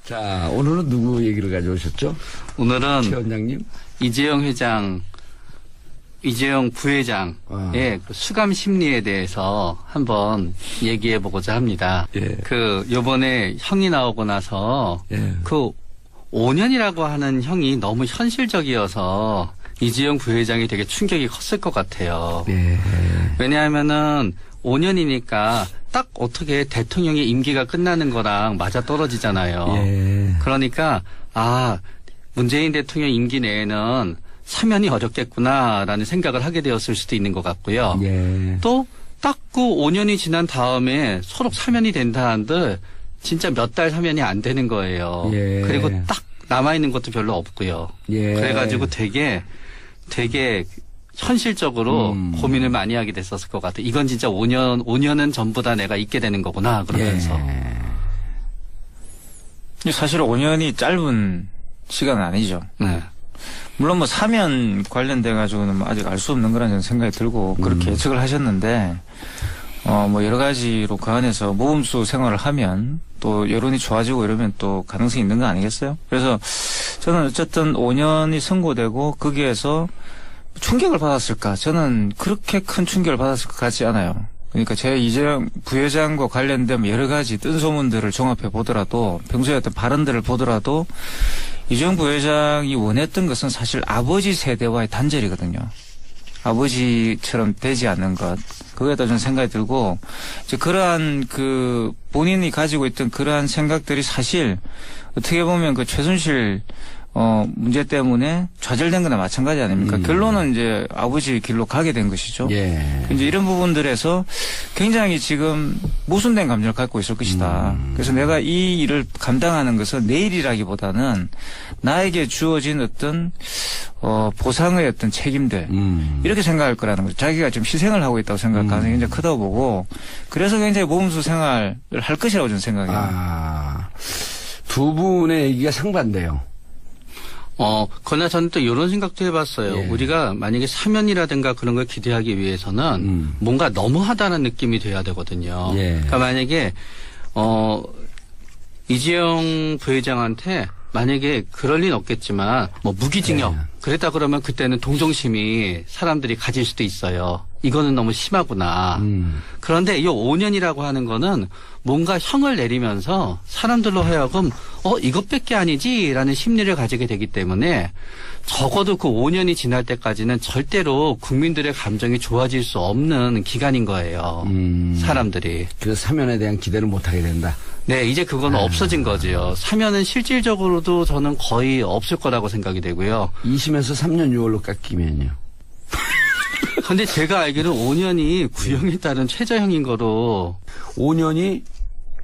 자, 오늘은 누구 얘기를 가져오셨죠? 오늘은 최 원장님. 이재용 부회장의 그 수감 심리에 대해서 한번 얘기해 보고자 합니다. 예. 요번에 형이 나오고 나서 예. 5년이라고 하는 형이 너무 현실적이어서 이재용 부회장이 되게 충격이 컸을 것 같아요. 예. 왜냐하면은 5년이니까 딱 어떻게 대통령의 임기가 끝나는 거랑 맞아 떨어지잖아요. 예. 그러니까 문재인 대통령 임기 내에는 사면이 어렵겠구나라는 생각을 하게 되었을 수도 있는 것 같고요. 예. 또 딱 그 5년이 지난 다음에 서로 사면이 된다 한들 진짜 몇 달 사면이 안 되는 거예요. 예. 그리고 딱 남아있는 것도 별로 없고요. 예. 그래가지고 되게 현실적으로 고민을 많이 하게 됐었을 것 같아요. 이건 진짜 5년은 전부 다 내가 있게 되는 거구나 그러면서. 예. 사실 5년이 짧은 시간은 아니죠. 네. 물론 뭐 사면 관련돼 가지고는 아직 알 수 없는 거라는 생각이 들고 그렇게 예측을 하셨는데 뭐 여러 가지로 그 안에서 모범수 생활을 하면 또 여론이 좋아지고 이러면 또 가능성이 있는 거 아니겠어요? 그래서 저는 어쨌든 5년이 선고되고 거기에서 충격을 받았을까? 저는 그렇게 큰 충격을 받았을 것 같지 않아요. 그러니까 제 이재용 부회장과 관련된 여러 가지 뜬소문들을 종합해 보더라도 평소에 어떤 발언들을 보더라도 이재용 부회장이 원했던 것은 사실 아버지 세대와의 단절이거든요. 아버지처럼 되지 않는 것. 그거에다 저는 생각이 들고 이제 그러한 본인이 가지고 있던 그러한 생각들이 사실 어떻게 보면 최순실 문제 때문에 좌절된 거나 마찬가지 아닙니까? 결론은 이제 아버지 길로 가게 된 것이죠. 예. 이제 이런 부분들에서 굉장히 지금 모순된 감정을 갖고 있을 것이다. 그래서 내가 이 일을 감당하는 것은 내 일이라기보다는 나에게 주어진 어떤 보상의 어떤 책임들 이렇게 생각할 거라는 거죠. 자기가 좀 희생을 하고 있다고 생각할 가능성이 굉장히 크다고 보고 그래서 굉장히 모범수 생활을 할 것이라고 저는 생각해요. 두 분의 얘기가 상반돼요. 그러나 저는 또 이런 생각도 해봤어요. 예. 우리가 만약에 사면이라든가 그런 걸 기대하기 위해서는 뭔가 너무하다는 느낌이 돼야 되거든요. 예. 그러니까 만약에 이재용 부회장한테 만약에 그럴 리는 없겠지만 뭐 무기징역 예. 그랬다 그러면 그때는 동정심이 사람들이 가질 수도 있어요. 이거는 너무 심하구나. 그런데 이 5년이라고 하는 거는 뭔가 형을 내리면서 사람들로 하여금 이것밖에 아니지라는 심리를 가지게 되기 때문에 적어도 그 5년이 지날 때까지는 절대로 국민들의 감정이 좋아질 수 없는 기간인 거예요. 사람들이. 그 사면에 대한 기대를 못하게 된다. 네, 이제 그거는 없어진 거죠. 사면은 실질적으로도 저는 거의 없을 거라고 생각이 되고요. 2심에서 3년 6월로 깎이면요. 근데 제가 알기로 5년이 구형에 따른 최저형인 거로. 5년이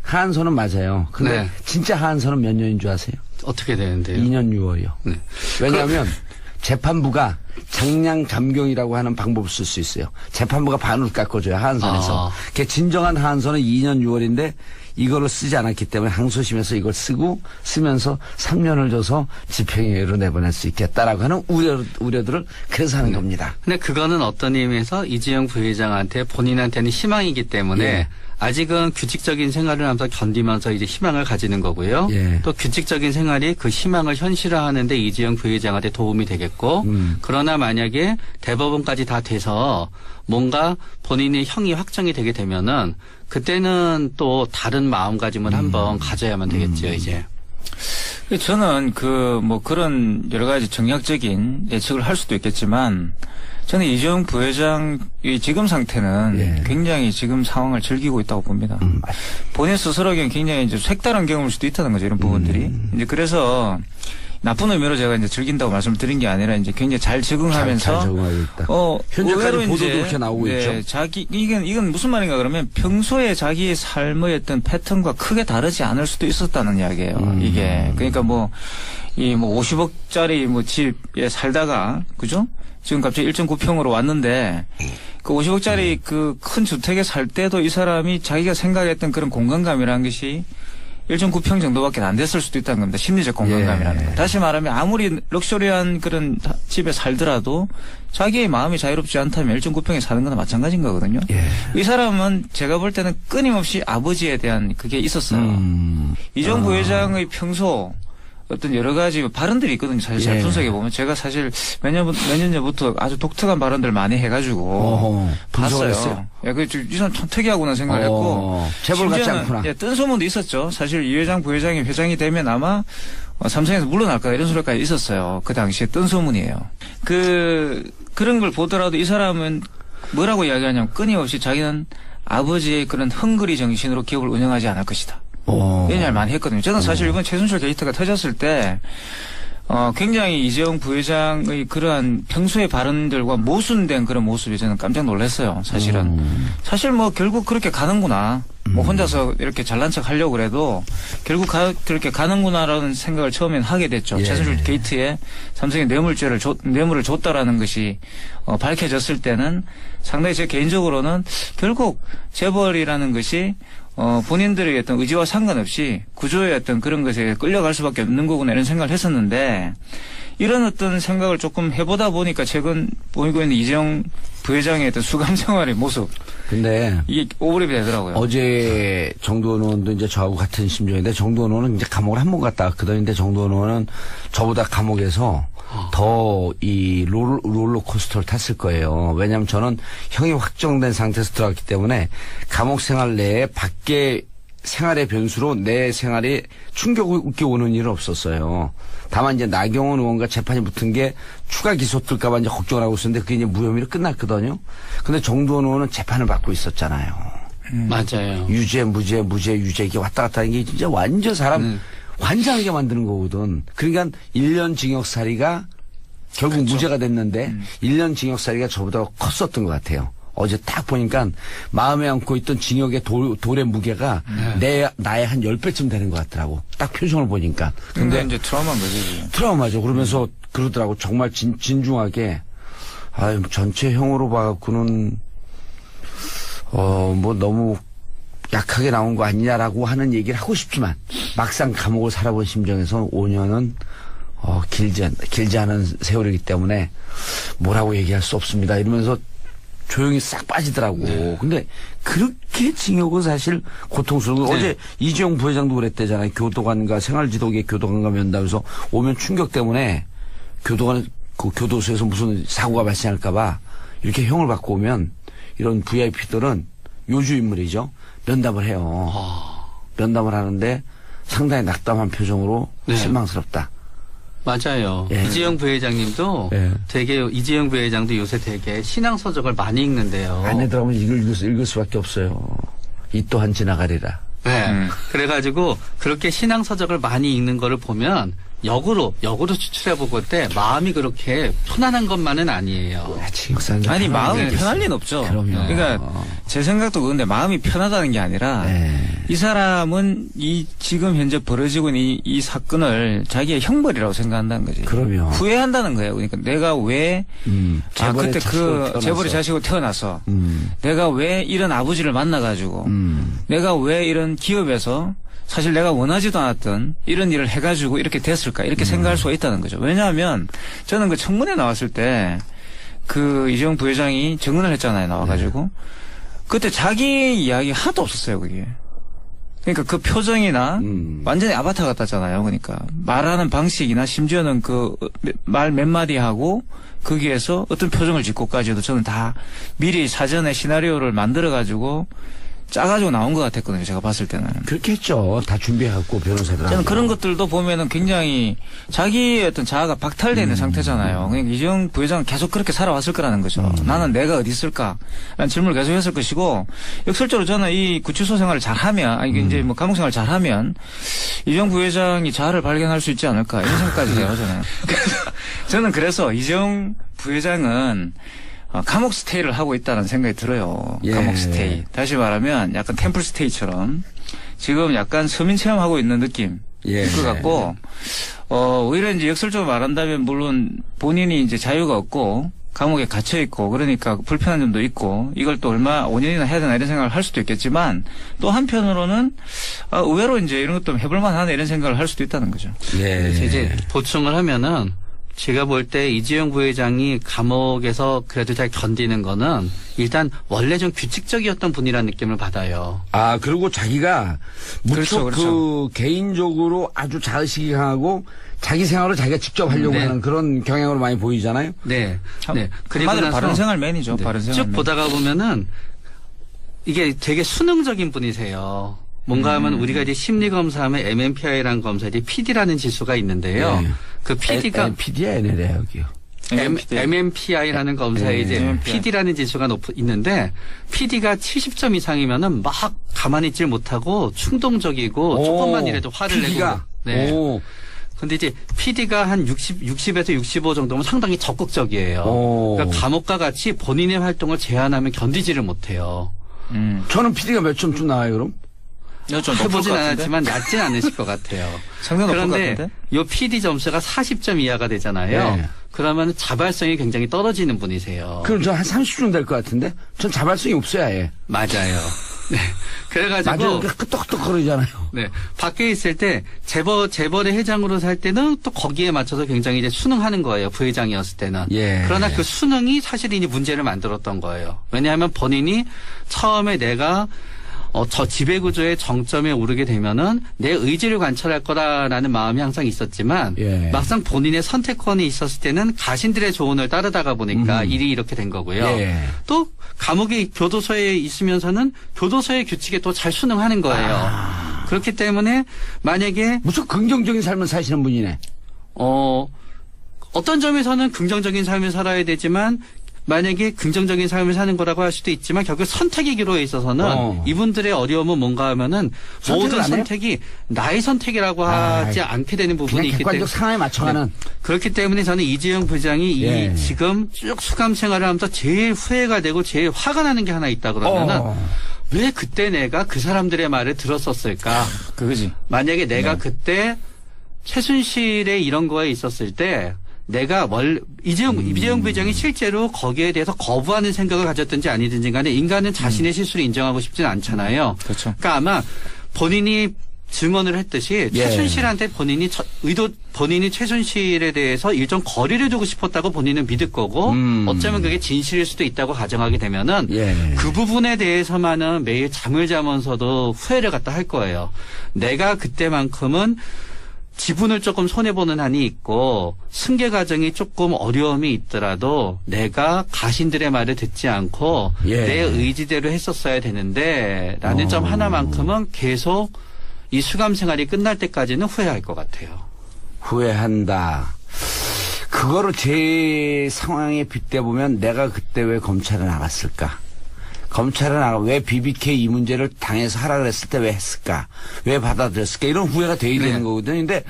하한선은 맞아요. 근데 네. 진짜 하한선은 몇 년인 줄 아세요? 어떻게 되는데요? 2년 6월이요. 네. 왜냐하면 재판부가 장량 감경이라고 하는 방법을 쓸 수 있어요. 재판부가 반으로 깎아줘요. 하한선에서. 그게 진정한 하한선은 2년 6월인데 이거를 쓰지 않았기 때문에 항소심에서 이걸 쓰면서 3년을 줘서 집행유예로 내보낼 수 있겠다라고 하는 우려들을 그래서 하는 겁니다. 근데 그거는 어떤 의미에서 이재용 부회장한테 본인한테는 희망이기 때문에 예. 아직은 규칙적인 생활을 하면서 견디면서 이제 희망을 가지는 거고요. 예. 또 규칙적인 생활이 그 희망을 현실화하는데 이재용 부회장한테 도움이 되겠고 그러나 만약에 대법원까지 다 돼서 뭔가 본인의 형이 확정이 되게 되면은 그때는 또 다른 마음가짐을 한번 가져야만 되겠죠, 이제. 저는 그런 여러 가지 정략적인 예측을 할 수도 있겠지만 저는 이재용 부회장의 지금 상태는 예. 굉장히 지금 상황을 즐기고 있다고 봅니다. 본인 스스로에겐 굉장히 이제 색다른 경험일 수도 있다는 거죠, 이런 부분들이. 이제 그래서 나쁜 의미로 제가 이제 즐긴다고 말씀드린 게 아니라 이제 굉장히 잘 적응하면서 잘 적응하고 있다. 현재까지 의외로 보도도 이제 그렇게 나오고 있죠. 이건 무슨 말인가 그러면 평소에 자기의 삶의 어떤 패턴과 크게 다르지 않을 수도 있었다는 이야기예요. 이게 그러니까 50억짜리 집에 살다가 그죠? 지금 갑자기 1.9평으로 왔는데 그 50억짜리 그 큰 주택에 살 때도 이 사람이 자기가 생각했던 그런 공간감이라는 것이 1.9평 정도밖에 안 됐을 수도 있다는 겁니다. 심리적 공간감이라는 거. 다시 말하면 아무리 럭셔리한 그런 집에 살더라도 자기의 마음이 자유롭지 않다면 1.9평에 사는 거나 마찬가지인 거거든요. 이 사람은 제가 볼 때는 끊임없이 아버지에 대한 그게 있었어요. 이재용 부회장의 평소 어떤 여러 가지 발언들이 있거든요. 사실 잘 분석해 보면 제가 사실 몇 년 전부터 아주 독특한 발언들을 많이 해가지고 봤어요. 이 사람 참 특이하구나 생각을 했고 재벌 같지 않구나. 뜬 소문도 있었죠. 사실 이 회장 부회장이 회장이 되면 아마 삼성에서 물러날 거다 이런 소리까지 있었어요. 그 당시에 뜬 소문이에요. 그런 걸 보더라도 이 사람은 뭐라고 이야기하냐면 끊임없이 자기는 아버지의 그런 헝그리 정신으로 기업을 운영하지 않을 것이다. 이런 얘기를 많이 했거든요. 저는 사실 이번 최순실 게이트가 터졌을 때 굉장히 이재용 부회장의 그러한 평소의 발언들과 모순된 그런 모습에 저는 깜짝 놀랐어요. 사실은. 사실 뭐 결국 그렇게 가는구나. 뭐 혼자서 이렇게 잘난 척 하려고 그래도 결국 그렇게 가는구나라는 생각을 처음엔 하게 됐죠. 최순실 게이트에 삼성이 뇌물을 줬다라는 것이 밝혀졌을 때는 상당히 제 개인적으로는 결국 재벌이라는 것이 본인들의 어떤 의지와 상관없이 구조의 어떤 그런 것에 끌려갈 수밖에 없는 거구나 이런 생각을 했었는데 이런 어떤 생각을 조금 해보다 보니까 최근 보이고 있는 이재용 부회장의 어떤 수감 생활의 모습. 근데 이게 오버랩이 되더라고요. 어제 정두원 의원도 이제 저하고 같은 심정인데 정두원 의원은 이제 감옥을 한 번 갔다 왔거든요. 근데 정두원 의원은 저보다 감옥에서 더 이 롤러코스터를 탔을 거예요. 왜냐하면 저는 형이 확정된 상태에서 들어갔기 때문에 감옥 생활 내에 밖에 생활의 변수로 내 생활에 충격이 오는 일은 없었어요. 다만 이제 나경원 의원과 재판이 붙은 게 추가 기소 뜰까봐 이제 걱정을 하고 있었는데 그게 이제 무혐의로 끝났거든요. 근데 정두원 의원은 재판을 받고 있었잖아요. 맞아요. 유죄, 무죄, 유죄 이게 왔다 갔다 하는 게 진짜 완전 사람 환장하게 만드는 거거든. 그러니까 1년 징역살이가 결국 그렇죠. 무죄가 됐는데 1년 징역살이가 저보다 컸었던 것 같아요. 어제 딱 보니까 마음에 안고 있던 징역의 돌의 무게가 나의 한 10배쯤 되는 것 같더라고. 딱 표정을 보니까. 근데 이제 트라우마인 거지. 트라우마죠. 그러면서 그러더라고. 정말 진중하게. 아유, 전체형으로 봐갖고는, 뭐 너무 약하게 나온 거 아니냐라고 하는 얘기를 하고 싶지만 막상 감옥을 살아본 심정에서 5년은 길지 않은 세월이기 때문에 뭐라고 얘기할 수 없습니다. 이러면서 조용히 싹 빠지더라고. 근데 그렇게 징역은 사실 고통스러워. 어제 이재용 부회장도 그랬대잖아요. 교도관과 생활지도계 교도관과 면담에서 오면 충격 때문에 교도소에서 무슨 사고가 발생할까봐 이렇게 형을 받고 오면 이런 VIP들은 요주 인물이죠. 면담을 해요. 면담을 하는데 상당히 낙담한 표정으로 실망스럽다. 맞아요. 이재용 부회장님도 이재용 부회장도 요새 되게 신앙서적을 많이 읽는데요. 아내들하고는 읽을 수밖에 없어요. 이 또한 지나가리라. 네. 그래가지고 그렇게 신앙서적을 많이 읽는 거를 보면 역으로 추출해보고 때 마음이 그렇게 편안한 것만은 아니에요. 아니 마음이 편할 리는 없죠. 그럼요. 그러니까 제 생각도 그런데 마음이 편하다는 게 아니라 이 사람은 이 지금 현재 벌어지고 있는 이 사건을 자기의 형벌이라고 생각한다는 거지. 그럼요. 후회한다는 거예요. 그러니까 내가 왜 그때 재벌의 자식으로 태어나서 내가 왜 이런 아버지를 만나가지고 내가 왜 이런 기업에서 사실 내가 원하지도 않았던 이런 일을 해가지고 이렇게 됐을까 이렇게 생각할 수가 있다는 거죠. 왜냐하면 저는 그 청문회 나왔을 때 그 이재용 부회장이 증언을 했잖아요. 나와가지고 그때 자기 이야기 하나도 없었어요. 그게. 그러니까 그 표정이나 완전히 아바타 같았잖아요. 그러니까 말하는 방식이나 심지어는 그 말 몇 마디 하고 거기에서 어떤 표정을 짓고까지도 저는 다 미리 사전에 시나리오를 만들어가지고 짜가지고 나온 것 같았거든요. 제가 봤을 때는. 그렇게 했죠. 다 준비해갖고 변호사들. 저는 그런 것들도 보면은 굉장히 자기의 어떤 자아가 박탈되어 있는 상태잖아요. 그러니까 이재용 부회장은 계속 그렇게 살아왔을 거라는 거죠. 나는 내가 어디 있을까? 라는 질문을 계속 했을 것이고, 역설적으로 저는 이 구치소 생활을 잘하면, 아니, 이제 뭐 감옥 생활을 잘하면, 이재용 부회장이 자아를 발견할 수 있지 않을까? 이런 생각까지 해요, 저는. 저는 그래서 이재용 부회장은 감옥 스테이를 하고 있다는 생각이 들어요. 감옥 스테이. 다시 말하면 약간 템플 스테이처럼 지금 약간 서민 체험하고 있는 느낌일 것 같고, 오히려 이제 역설적으로 말한다면 물론 본인이 이제 자유가 없고 감옥에 갇혀 있고 그러니까 불편한 점도 있고 이걸 또 얼마 5년이나 해야 되나 이런 생각을 할 수도 있겠지만 또 한편으로는 의외로 이제 이런 것도 해볼 만하네 이런 생각을 할 수도 있다는 거죠. 그래서 이제 보충을 하면은 제가 볼 때 이재용 부회장이 감옥에서 그래도 잘 견디는 거는 일단 원래 좀 규칙적이었던 분이라는 느낌을 받아요. 아, 그리고 자기가 무척 그렇죠. 개인적으로 아주 자의식이 강하고 자기 생활을 자기가 직접 하려고 하는 그런 경향으로 많이 보이잖아요. 네. 네. 그리고 바른 생활맨이죠. 바른 쭉 생활맨. 보다가 보면은 이게 되게 수능적인 분이세요. 뭔가 하면 우리가 이제 심리 검사하면 MMPI라는 검사 이제 PD라는 지수가 있는데요. 네. 그 PD가 PD야, 얘네래, 여기요. MMPI라는 검사에 이제 MMPI. PD라는 지수가 있는데 PD가 70점 이상이면은 막 가만히 있질 못하고 충동적이고 조금만 이라도 화를 PD가? 내고. 네. 오. 근데 이제 PD가 한 60에서 65 정도면 상당히 적극적이에요. 오. 그러니까 감옥과 같이 본인의 활동을 제한하면 견디지를 못해요. 저는 PD가 몇 점쯤 나와요, 그럼? 좀 해보진 않았지만 낮진 않으실 것 같아요. 상당히 높을 것 그런데 같은데? 요 PD 점수가 40점 이하가 되잖아요. 네. 그러면 자발성이 굉장히 떨어지는 분이세요. 그럼 저 한 30점 될 것 같은데? 전 자발성이 없어야 해. 맞아요. 네. 맞아요. 그래가지고 끄떡끄떡 거리잖아요. 네. 밖에 있을 때 재벌의 회장으로 살 때는 또 거기에 맞춰서 굉장히 이제 수능하는 거예요. 부회장이었을 때는. 예. 그러나 그 수능이 사실 이제 문제를 만들었던 거예요. 왜냐하면 본인이 처음에 내가 저 지배구조의 정점에 오르게 되면은 내 의지를 관철할 거라라는 마음이 항상 있었지만 예. 막상 본인의 선택권이 있었을 때는 가신들의 조언을 따르다가 보니까 일이 이렇게 된 거고요. 예. 또 감옥의 교도소에 있으면서는 교도소의 규칙에 또 잘 순응하는 거예요. 그렇기 때문에 만약에 무슨 긍정적인 삶을 사시는 분이네. 어떤 점에서는 긍정적인 삶을 살아야 되지만 만약에 긍정적인 삶을 사는 거라고 할 수도 있지만 결국 선택의 기로에 있어서는 이분들의 어려움은 뭔가 하면은 모든 선택이 나의 선택이라고 하지 않게 되는 부분이 있기 때문에 객관적 상황에 맞춰가는. 그렇기 때문에 저는 이재용 부장이 예. 이 지금 쭉 수감 생활을 하면서 제일 후회가 되고 제일 화가 나는 게 하나 있다 그러면은 왜 그때 내가 그 사람들의 말을 들었었을까? 그거지. 만약에 내가 그때 최순실의 이런 거에 있었을 때 내가 이재용 부회장이 실제로 거기에 대해서 거부하는 생각을 가졌든지 아니든지 간에 인간은 자신의 실수를 인정하고 싶지는 않잖아요. 그렇죠. 그러니까 아마 본인이 증언을 했듯이 예. 최순실한테 본인이 최순실에 대해서 일정 거리를 두고 싶었다고 본인은 믿을 거고 어쩌면 그게 진실일 수도 있다고 가정하게 되면은 예. 그 부분에 대해서만은 매일 잠을 자면서도 후회를 갖다 할 거예요. 내가 그때만큼은 지분을 조금 손해보는 한이 있고 승계 과정이 조금 어려움이 있더라도 내가 가신들의 말을 듣지 않고 예. 내 의지대로 했었어야 되는데 라는 점 하나만큼은 계속 이 수감 생활이 끝날 때까지는 후회할 것 같아요. 후회한다. 그거를 제 상황에 빗대보면 내가 그때 왜 검찰에 나갔을까? 검찰에 왜 BBK 이 문제를 당해서 하라 그랬을 때 왜 했을까? 왜 받아들였을까? 이런 후회가 돼야 되는 거거든요. 근데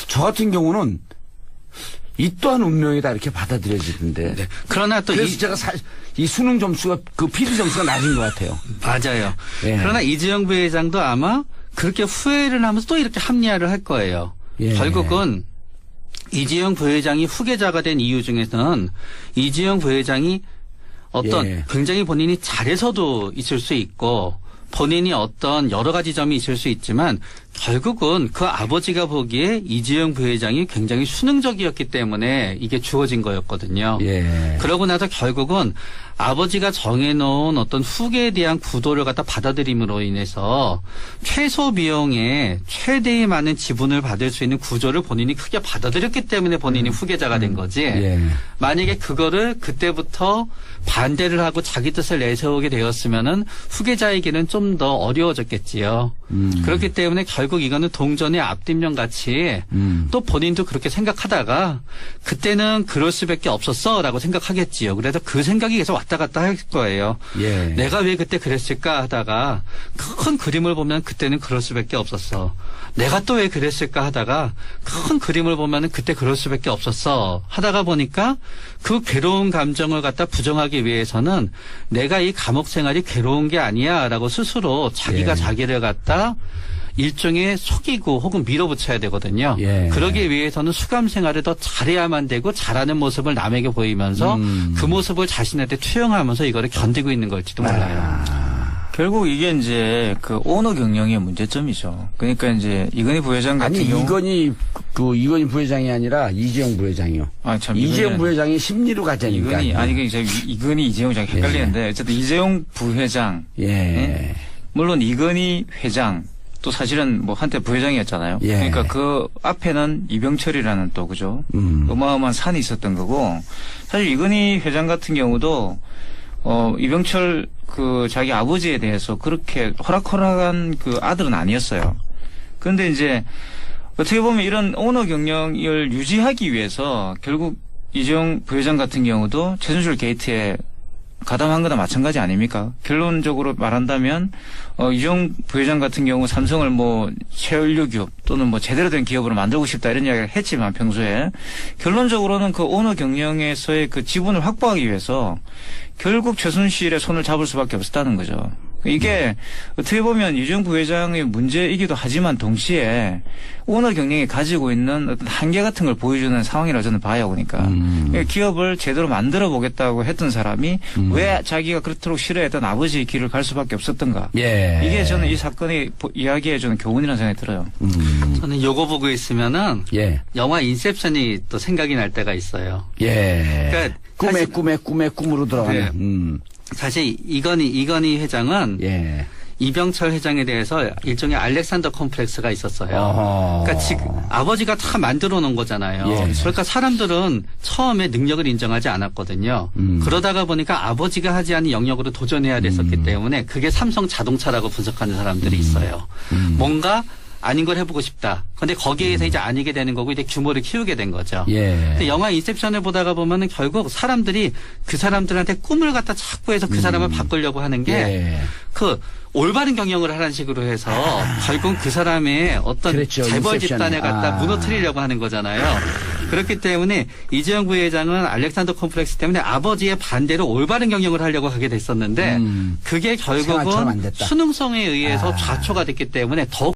저 같은 경우는 이 또한 운명이다 이렇게 받아들여지던데. 네. 그러나 또 그래서 제가 이 수능 점수가 그 PD 점수가 낮은 것 같아요. 맞아요. 예. 그러나 이재용 부회장도 아마 그렇게 후회를 하면서 또 이렇게 합리화를 할 거예요. 예. 결국은 이재용 부회장이 후계자가 된 이유 중에서는 이재용 부회장이 어떤 예. 굉장히 본인이 잘해서도 있을 수 있고 본인이 어떤 여러 가지 점이 있을 수 있지만 결국은 그 아버지가 보기에 이재용 부회장이 굉장히 수능적이었기 때문에 이게 주어진 거였거든요. 예. 그러고 나서 결국은 아버지가 정해놓은 어떤 후계에 대한 구도를 갖다 받아들임으로 인해서 최소 비용에 최대의 많은 지분을 받을 수 있는 구조를 본인이 크게 받아들였기 때문에 본인이 후계자가 된 거지. 예. 만약에 그거를 그때부터 반대를 하고 자기 뜻을 내세우게 되었으면은 후계자에게는 좀 더 어려워졌겠지요. 그렇기 때문에 결국 이거는 동전의 앞뒷면 같이 또 본인도 그렇게 생각하다가 그때는 그럴 수밖에 없었어라고 생각하겠지요. 그래서 그 생각이 계속 왔다 갔다 할 거예요. 예. 내가 왜 그때 그랬을까 하다가 큰 그림을 보면 그때는 그럴 수밖에 없었어. 내가 또 왜 그랬을까 하다가 큰 그림을 보면은 그때 그럴 수밖에 없었어. 하다가 보니까 그 괴로운 감정을 갖다 부정하기 위해서는 내가 이 감옥 생활이 괴로운 게 아니야라고 스스로 자기가 예. 자기를 갖다 일종의 속이고 혹은 밀어붙여야 되거든요. 예. 그러기 위해서는 수감 생활을 더 잘해야만 되고 잘하는 모습을 남에게 보이면서 그 모습을 자신한테 투영하면서 이거를 견디고 있는 걸지도 몰라요. 결국 이게 이제 그 오너 경영의 문제점이죠. 그러니까 이제 이건희 부회장 같은 아니 경우 이건희 부회장이 아니라 이재용 부회장이요. 아, 참, 이재용 이건희는- 부회장이 심리로 가자니까. 아니 이제 이건희 이재용 장 헷갈리는데 어쨌든 이재용 부회장 예. 물론 이건희 회장 또 사실은 뭐 한때 부회장이었잖아요. 예. 그러니까 그 앞에는 이병철이라는 또 그죠. 어마어마한 산이 있었던 거고 사실 이건희 회장 같은 경우도 이병철 그 자기 아버지에 대해서 그렇게 호락호락한 그 아들은 아니었어요. 그런데 이제 어떻게 보면 이런 오너 경영을 유지하기 위해서 결국 이재용 부회장 같은 경우도 최순실 게이트에 가담한 거나 마찬가지 아닙니까? 결론적으로 말한다면 이재용 부회장 같은 경우 삼성을 뭐 최연료 기업 또는 뭐 제대로 된 기업으로 만들고 싶다 이런 이야기를 했지만 평소에 결론적으로는 그 오너 경영에서의 그 지분을 확보하기 위해서 결국 최순실의 손을 잡을 수밖에 없었다는 거죠. 이게 어떻게 보면 이재용 부회장의 문제이기도 하지만 동시에 오너 경영이 가지고 있는 어떤 한계 같은 걸 보여주는 상황이라고 저는 봐요. 그러니까 기업을 제대로 만들어 보겠다고 했던 사람이 왜 자기가 그렇도록 싫어했던 아버지의 길을 갈 수밖에 없었던가. 예. 이게 저는 이 사건의 이야기에 저는 교훈이라는 생각이 들어요. 저는 요거 보고 있으면은 예. 영화 인셉션이 또 생각이 날 때가 있어요. 예. 그러니까 꿈의 꿈으로 들어가는. 네. 사실 이건희 회장은 예. 이병철 회장에 대해서 일종의 알렉산더 컴플렉스가 있었어요. 어허. 그러니까 지금 아버지가 다 만들어 놓은 거잖아요. 예. 그러니까 사람들은 처음에 능력을 인정하지 않았거든요. 그러다가 보니까 아버지가 하지 않은 영역으로 도전해야 됐었기 때문에 그게 삼성 자동차라고 분석하는 사람들이 있어요. 뭔가 아닌 걸 해보고 싶다. 근데 거기에서 이제 아니게 되는 거고 이제 규모를 키우게 된 거죠. 예. 근데 영화 인셉션을 보다가 보면은 결국 사람들이 그 사람들한테 꿈을 갖다 자꾸 해서 그 사람을 바꾸려고 하는 게 예. 그 올바른 경영을 하라는 식으로 해서 결국 그 사람의 어떤 그랬죠, 재벌 인셉션에. 집단에 갖다 무너뜨리려고 하는 거잖아요. 그렇기 때문에 이재용 부회장은 알렉산더 컴플렉스 때문에 아버지의 반대로 올바른 경영을 하려고 하게 됐었는데 그게 생활처럼 안 결국은 됐다. 수능성에 의해서 좌초가 됐기 때문에 더